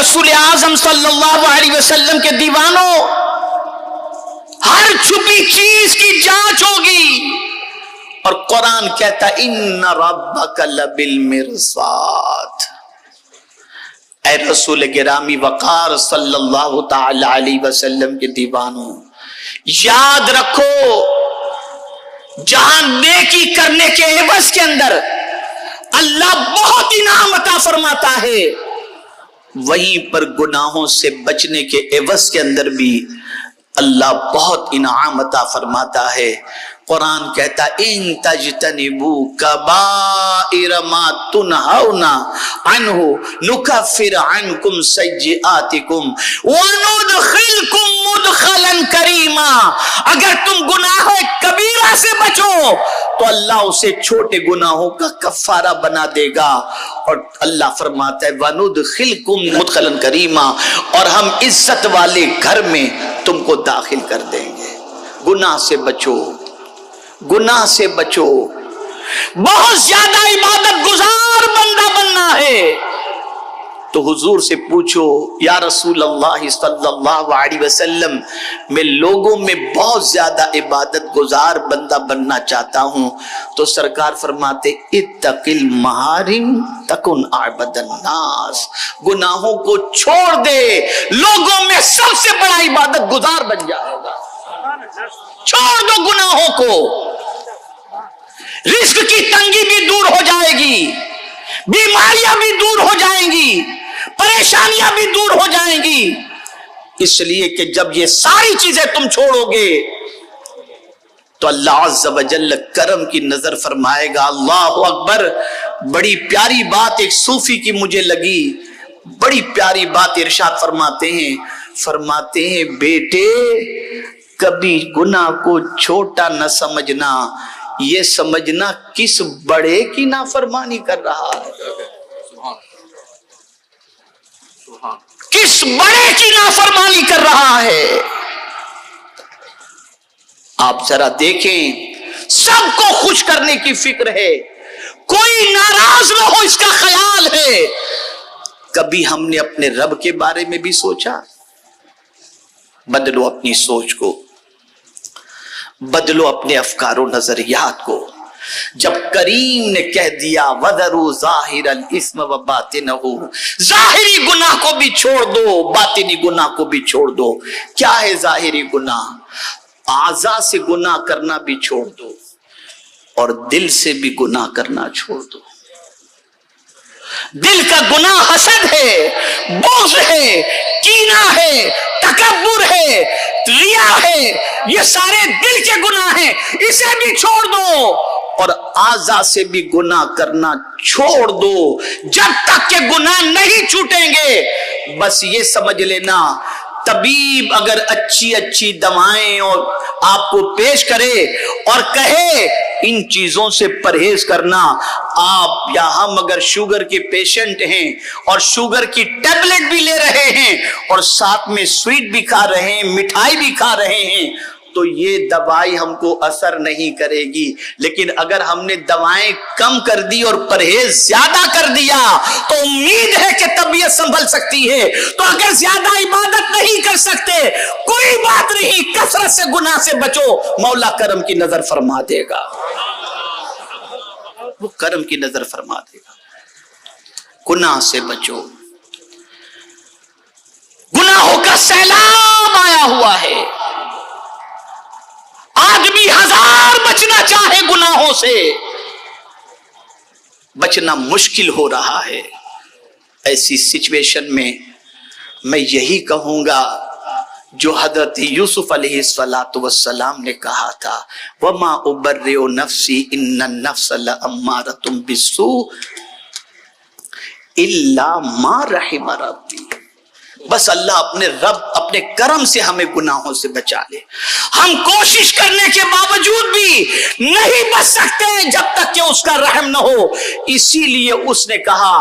रसूल आजम सल्लल्लाहु अलैहि वसल्लम के दीवानों, हर छुपी चीज की जांच होगी। और कुरान कहता इन्ना रब्बका लबिल मिरसाद। ऐ रसूल गिरामी वकार सल्लल्लाहु ताला अलैहि वसल्लम के दीवानों, याद रखो, जहां नेकी करने के एवज के अंदर अल्लाह बहुत इनाम अता फरमाता है, वहीं पर गुनाहों से बचने के एवज के अंदर भी अल्लाह बहुत इनाम अता फरमाता है। कुरान कहता इन तजतनिबू कबाइर मा तुनहौना अन्हु नुकफ्फिर अन्कुम सय्यिआतिकुम व नुदखिलकुम मुदखलन करीमा। अगर तुम गुनाह कबीरा से बचो तो अल्लाह उसे छोटे गुनाहों का कफारा बना देगा। और अल्लाह फरमाता है वनुदखिलकुम मुदखलन करीमा, और हम इज्जत वाले घर में तुमको दाखिल कर देंगे। गुनाह से बचो, गुनाह से बचो। बहुत ज्यादा इबादत गुजार बंदा बनना है तो हुजूर से पूछो या रसूल अल्लाह सल्लल्लाहु अलैहि वसल्लम, मैं लोगों में बहुत ज्यादा इबादत गुजार बंदा बनना चाहता हूं। तो सरकार फरमाते इत्तकिल महारिम तकुन आबदन नास। गुनाहों को छोड़ दे, लोगों में सबसे बड़ा इबादत गुजार बन जाएगा। छोड़ दो गुनाहों को, रिस्क की तंगी भी दूर हो जाएगी, बीमारियां भी दूर हो जाएंगी, परेशानियां भी दूर हो जाएंगी। इसलिए कि जब ये सारी चीजें तुम छोड़ोगे तो अल्लाह अज़्ज़ व जल्ल करम की नजर फरमाएगा। अल्लाहु अकबर। बड़ी प्यारी बात एक सूफी की मुझे लगी, बड़ी प्यारी बात इरशाद फरमाते हैं बेटे कभी गुनाह को छोटा न समझना, ये समझना किस बड़े की नाफरमानी कर रहा है, किस बड़े की नाफरमानी कर रहा है। आप जरा देखें, सबको खुश करने की फिक्र है, कोई नाराज न हो इसका ख्याल है। कभी हमने अपने रब के बारे में भी सोचा? बदलो अपनी सोच को, बदलो अपने अफकारो नजरियात को। जब करीम ने कह दिया वदरू ज़ाहिरल इस्म व बातिनहु, जाहिरी गुनाह को भी छोड़ दो, बातिनी गुनाह को भी छोड़ दो। क्या है जाहिरी गुनाह? आज़ा से गुनाह करना भी छोड़ दो और दिल से भी गुनाह करना छोड़ दो। दिल का गुनाह हसद है, बुग़्ज़ है, कीना है, तकब्बुर है, रिया है, ये सारे दिल के गुनाह हैं, इसे भी छोड़ दो और आज़ा से भी गुनाह करना छोड़ दो। जब तक के गुनाह नहीं छूटेंगे, बस ये समझ लेना, तबीब अगर अच्छी अच्छी दवाएं और आपको पेश करे और कहे इन चीजों से परहेज करना, आप या हम अगर शुगर के पेशेंट हैं और शुगर की टेबलेट भी ले रहे हैं और साथ में स्वीट भी खा रहे हैं, मिठाई भी खा रहे हैं, तो ये दवाई हमको असर नहीं करेगी। लेकिन अगर हमने दवाएं कम कर दी और परहेज ज्यादा कर दिया तो उम्मीद है कि तबीयत संभल सकती है। तो अगर ज्यादा इबादत नहीं कर सकते, कोई बात नहीं, कसरत से गुनाह से बचो, मौला करम की नजर फरमा देगा, वो करम की नजर फरमा देगा। गुनाह से बचो, गुनाहों का सैलाब आया हुआ है। आदमी हजार बचना चाहे गुनाहों से, बचना मुश्किल हो रहा है। ऐसी सिचुएशन में मैं यही कहूंगा जो हजरत यूसुफ अलैहिस्सलातु वस्सलाम ने कहा था, वमा उबर्रिउ नफ्सी इन्नन नफ्स लअम्मारतुम बिस्सू इल्ला मा रहिम रब्बी। बस अल्लाह अपने रब अपने करम से हमें गुनाहों से बचा ले। हम कोशिश करने के बावजूद भी नहीं बच सकते जब तक कि उसका रहम न हो। इसीलिए उसने कहा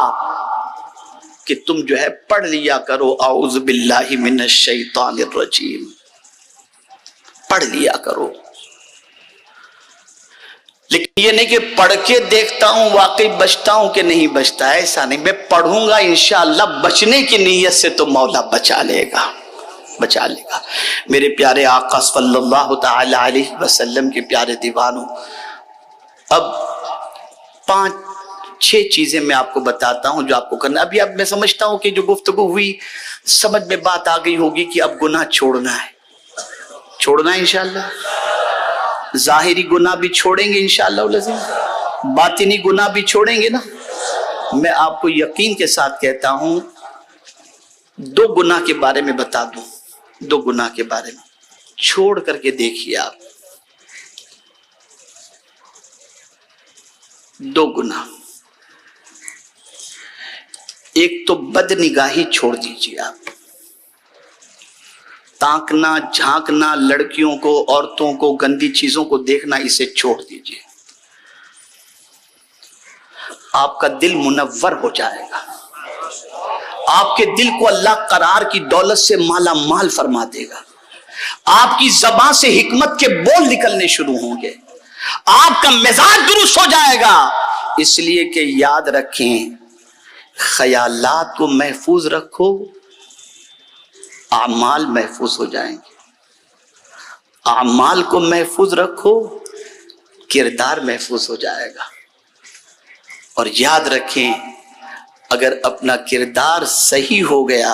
कि तुम जो है पढ़ लिया करो औज़ु बिल्लाहि मिनश शैतानिर रजीम, पढ़ लिया करो। لیکن یہ نہیں کہ پڑھ کے دیکھتا ہوں واقعی بچتا ہوں کہ نہیں بچتا ہے، ایسا نہیں. میں پڑھوں گا انشاءاللہ بچنے کی نیت سے تو مولا بچا لے گا، بچا لے گا. میرے پیارے آقا صلی اللہ تعالی علیہ وسلم کے پیارے دیوانوں، اب 5-6 چیزیں میں آپ کو بتاتا ہوں جو آپ کو کرنا. ابھی اب میں سمجھتا ہوں کہ جو گفتگو ہوئی سمجھ میں بات آ گئی ہوگی کہ اب گناہ چھوڑنا ہے، چھوڑنا ہے انشاءاللہ. ظاہری گناہ بھی چھوڑیں گے انشاءاللہ العظیم، باطنی گناہ بھی چھوڑیں گے نا. میں آپ کو یقین کے ساتھ کہتا ہوں 2 گناہ کے بارے میں بتا دوں، 2 گناہ کے بارے میں چھوڑ کر کے دیکھیے آپ. 2 گناہ. ایک تو بد نگاہی چھوڑ دیجیے آپ، تاکنا جھانکنا، لڑکیوں کو عورتوں کو گندی چیزوں کو دیکھنا، اسے چھوڑ دیجیے. آپ کا دل منور ہو جائے گا، آپ کے دل کو اللہ قرار کی دولت سے مالا مال فرما دے گا. آپ کی زبان سے حکمت کے بول نکلنے شروع ہوں گے، آپ کا مزاج درست ہو جائے گا. اس لیے کہ یاد رکھیں، خیالات کو محفوظ رکھو، اعمال محفوظ ہو جائیں گے. اعمال کو محفوظ رکھو، کردار محفوظ ہو جائے گا. اور یاد رکھیں، اگر اپنا کردار صحیح ہو گیا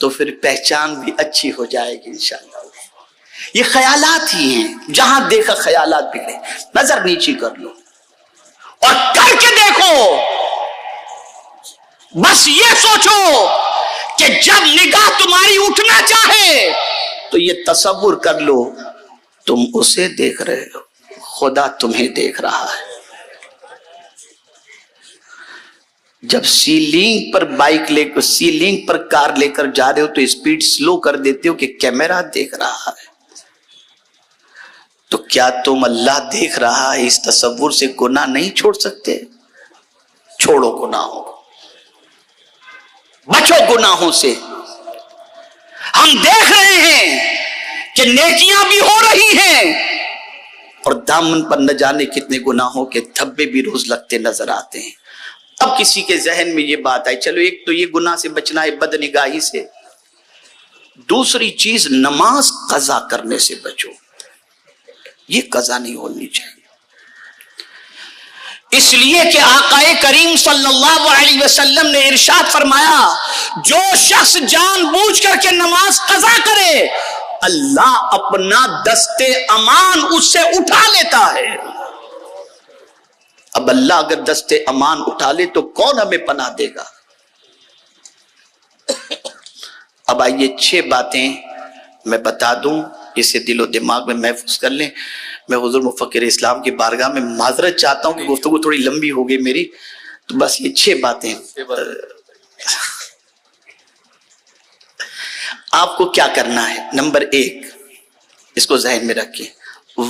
تو پھر پہچان بھی اچھی ہو جائے گی انشاءاللہ. یہ خیالات ہی ہیں، جہاں دیکھا خیالات بگڑے. نظر نیچی کر لو اور کر کے دیکھو. بس یہ سوچو کہ جب نگاہ تمہاری اٹھنا چاہے تو یہ تصور کر لو تم اسے دیکھ رہے ہو، خدا تمہیں دیکھ رہا ہے. جب سیلنگ پر بائک لے کر، سیلنگ پر کار لے کر جا رہے ہو تو اسپیڈ سلو کر دیتے ہو کہ کیمرہ دیکھ رہا ہے. تو کیا تم اللہ دیکھ رہا ہے اس تصور سے گناہ نہیں چھوڑ سکتے؟ چھوڑو گناہوں کو، بچو گناہوں سے. ہم دیکھ رہے ہیں کہ نیکیاں بھی ہو رہی ہیں اور دامن پر نہ جانے کتنے گناہوں کے دھبے بھی روز لگتے نظر آتے ہیں. اب کسی کے ذہن میں یہ بات آئی، چلو ایک تو یہ گناہ سے بچنا ہے بد نگاہی سے، دوسری چیز نماز قضا کرنے سے بچو. یہ قضا نہیں ہونی چاہیے. اس لیے کہ آقا کریم صلی اللہ علیہ وسلم نے ارشاد فرمایا، جو شخص جان بوجھ کر کے نماز قضا کرے اللہ اپنا دستے امان اس سے اٹھا لیتا ہے. اب اللہ اگر دستے امان اٹھا لے تو کون ہمیں پناہ دے گا؟ اب آئیے 6 باتیں میں بتا دوں، اسے دل و دماغ میں محفوظ کر لیں. میں حضور مفکر اسلام کی بارگاہ میں معذرت چاہتا ہوں کہ گفتگو تھوڑی لمبی ہو گئی میری، تو بس یہ 6 باتیں آپ کو کیا کرنا ہے. نمبر 1، اس کو ذہن میں رکھیں،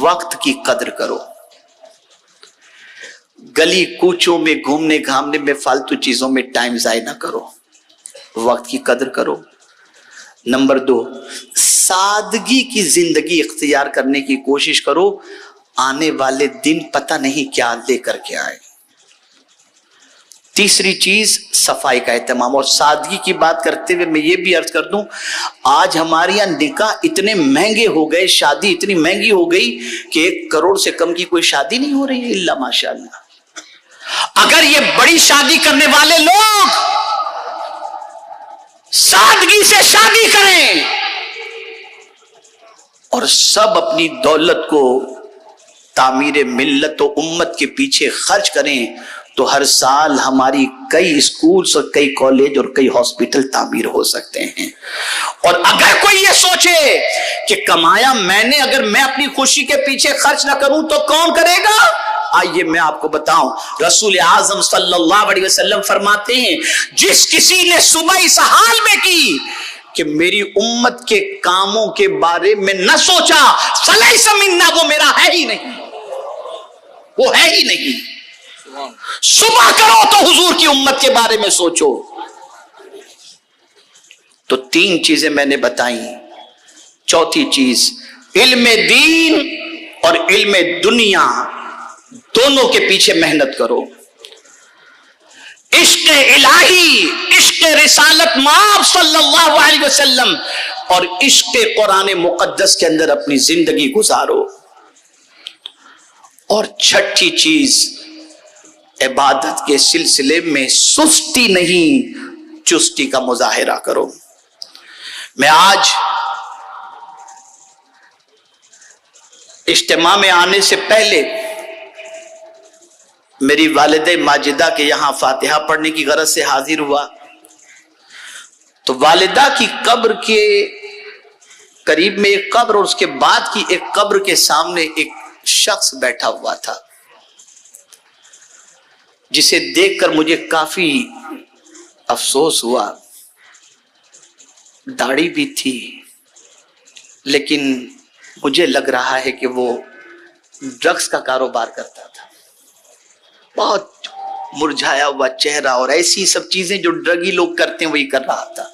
وقت کی قدر کرو. گلی کوچوں میں گھومنے گھامنے میں فالتو چیزوں میں ٹائم ضائع نہ کرو، وقت کی قدر کرو. نمبر 2، سادگی کی زندگی اختیار کرنے کی کوشش کرو، آنے والے دن پتہ نہیں کیا لے کر کے آئے. تیسری چیز صفائی کا اہتمام. اور سادگی کی بات کرتے ہوئے میں یہ بھی عرض کر دوں، آج ہمارے یہاں نکاح اتنے مہنگے ہو گئے، شادی اتنی مہنگی ہو گئی کہ 1 کروڑ سے کم کی کوئی شادی نہیں ہو رہی ہے الا ماشاءاللہ. اگر یہ بڑی شادی کرنے والے لوگ سادگی سے شادی کریں اور سب اپنی دولت کو تعمیر ملت و امت کے پیچھے خرچ کریں تو ہر سال ہماری کئی اسکولز اور کئی کالج اور کئی ہاسپٹل تعمیر ہو سکتے ہیں. اور اگر کوئی یہ سوچے کہ کمایا میں نے، اگر میں اپنی خوشی کے پیچھے خرچ نہ کروں تو کون کرے گا؟ آئیے میں آپ کو بتاؤں، رسول اعظم صلی اللہ علیہ وسلم فرماتے ہیں، جس کسی نے صبح اس حال میں کی کہ میری امت کے کاموں کے بارے میں نہ سوچا، فلیس منا، وہ میرا ہے ہی نہیں، وہ ہے ہی نہیں. صبح کرو تو حضور کی امت کے بارے میں سوچو. تو 3 چیزیں میں نے بتائیں. چوتھی چیز، علم دین اور علم دنیا दोनों के पीछे मेहनत करो। इश्क इलाही, इश्क रिसालत माब सल्लल्लाहु अलैहि वसल्लम और इश्क कुरान मुकद्दस के अंदर अपनी जिंदगी गुजारो। और छठी चीज, इबादत के सिलसिले में सुस्ती नहीं, चुस्ती का मुजाहिरा करो। मैं आज इज्तिमा में आने से पहले मेरी वालिदा माजिदा के यहां फातिहा पढ़ने की गरज से हाजिर हुआ, तो वालिदा की कब्र के करीब में एक कब्र और उसके बाद की एक कब्र के सामने एक शख्स बैठा हुआ था, जिसे देखकर मुझे काफी अफसोस हुआ। दाढ़ी भी थी, लेकिन मुझे लग रहा है कि वो ड्रग्स का कारोबार करता था। बहुत मुरझाया हुआ चेहरा और ऐसी सब चीजें जो ड्रगी लोग करते हैं वही कर रहा था।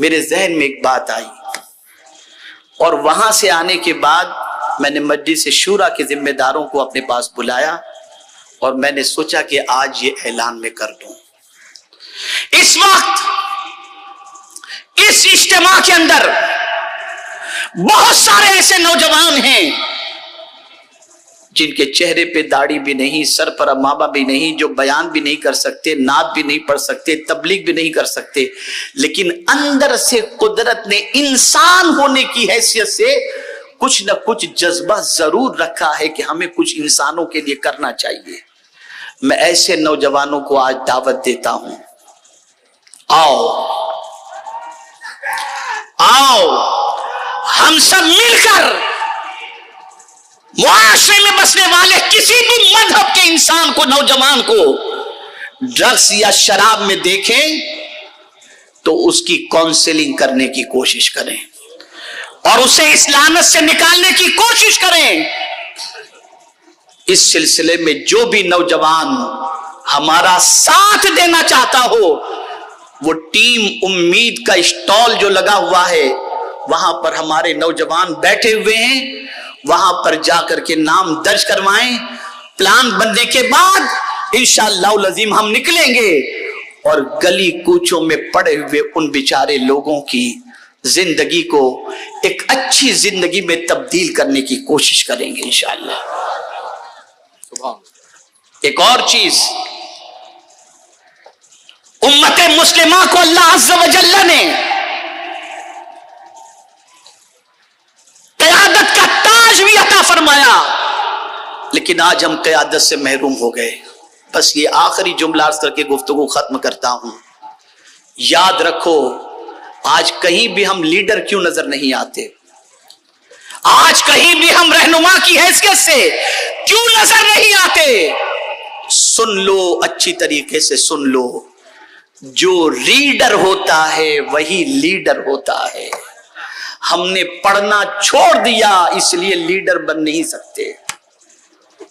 मेरे जहन में एक बात आई और वहां से आने के बाद मैंने मस्जिद से शूरा के जिम्मेदारों को अपने पास बुलाया और मैंने सोचा कि आज ये ऐलान में कर दूं। इस वक्त इस इज्तिमा के अंदर बहुत सारे ऐसे नौजवान हैं जिनके चेहरे पे दाढ़ी भी नहीं, सर पर अमामा भी नहीं, जो बयान भी नहीं कर सकते, नात भी नहीं पढ़ सकते, तबलीग भी नहीं कर सकते, लेकिन अंदर से कुदरत ने इंसान होने की हैसियत से कुछ न कुछ जज्बा जरूर रखा है कि हमें कुछ इंसानों के लिए करना चाहिए। मैं ऐसे नौजवानों को आज दावत देता हूं, आओ आओ हम सब मिलकर मुआशरे में बसने वाले किसी भी मजहब के इंसान को, नौजवान को ड्रग्स या शराब में देखें तो उसकी काउंसलिंग करने की कोशिश करें और उसे इस लानत से निकालने की कोशिश करें। इस सिलसिले में जो भी नौजवान हमारा साथ देना चाहता हो, वो टीम उम्मीद का स्टॉल जो लगा हुआ है वहां पर हमारे नौजवान बैठे हुए हैं, वहां पर जाकर के नाम दर्ज करवाएं। प्लान बनने के बाद इंशाअल्लाह अज़ीम हम निकलेंगे और गली कूचों में पड़े हुए उन बेचारे लोगों की जिंदगी को एक अच्छी जिंदगी में तब्दील करने की कोशिश करेंगे इंशाअल्लाह। एक और चीज, उम्मत मुस्लिमा को अल्लाह अज़्ज़ व जल्ल ने क़यादत का ताज भी अता फरमाया, लेकिन आज हम क़यादत से महरूम हो गए। बस ये आखिरी जुमला अर्ज़ करके गुफ्तगू खत्म करता हूं। याद रखो, आज कहीं भी हम लीडर क्यों नजर नहीं आते, आज कहीं भी हम रहनुमा की हैसियत से क्यों नजर नहीं आते। सुन लो, अच्छी तरीके से सुन लो, जो रीडर होता है वही लीडर होता है। हमने पढ़ना छोड़ दिया, इसलिए लीडर बन नहीं सकते।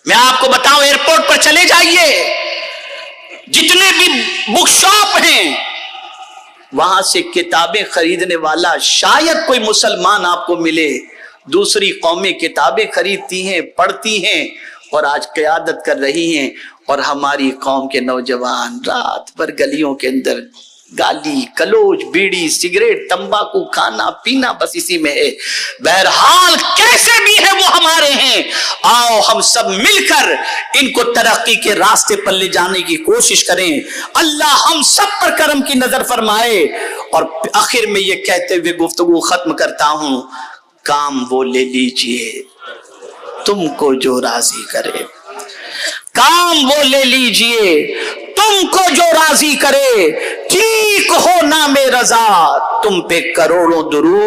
मैं आपको बताऊं, एयरपोर्ट पर चले जाइए, जितने भी बुक शॉप हैं वहां से किताबें खरीदने वाला शायद कोई मुसलमान आपको मिले। दूसरी कौमें किताबें खरीदती हैं, पढ़ती हैं और आज क़यादत कर रही हैं, और हमारी कौम के नौजवान रात भर गलियों के अंदर गाली गलौज, बीड़ी सिगरेट तंबाकू खाना पीना, बस इसी में है। बहरहाल कैसे भी है वो हमारे हैं। आओ हम सब मिलकर इनको तरक्की के रास्ते पर ले जाने की कोशिश करें। अल्लाह हम सब पर करम की नजर फरमाए। और आखिर में ये कहते हुए गुफ्तगू खत्म करता हूं, काम वो ले लीजिए तुमको जो राजी करे, काम वो ले लीजिए तुमको जो राजी करे, ठीक हो ना में रजा, तुम पे करोड़ों दुरूद।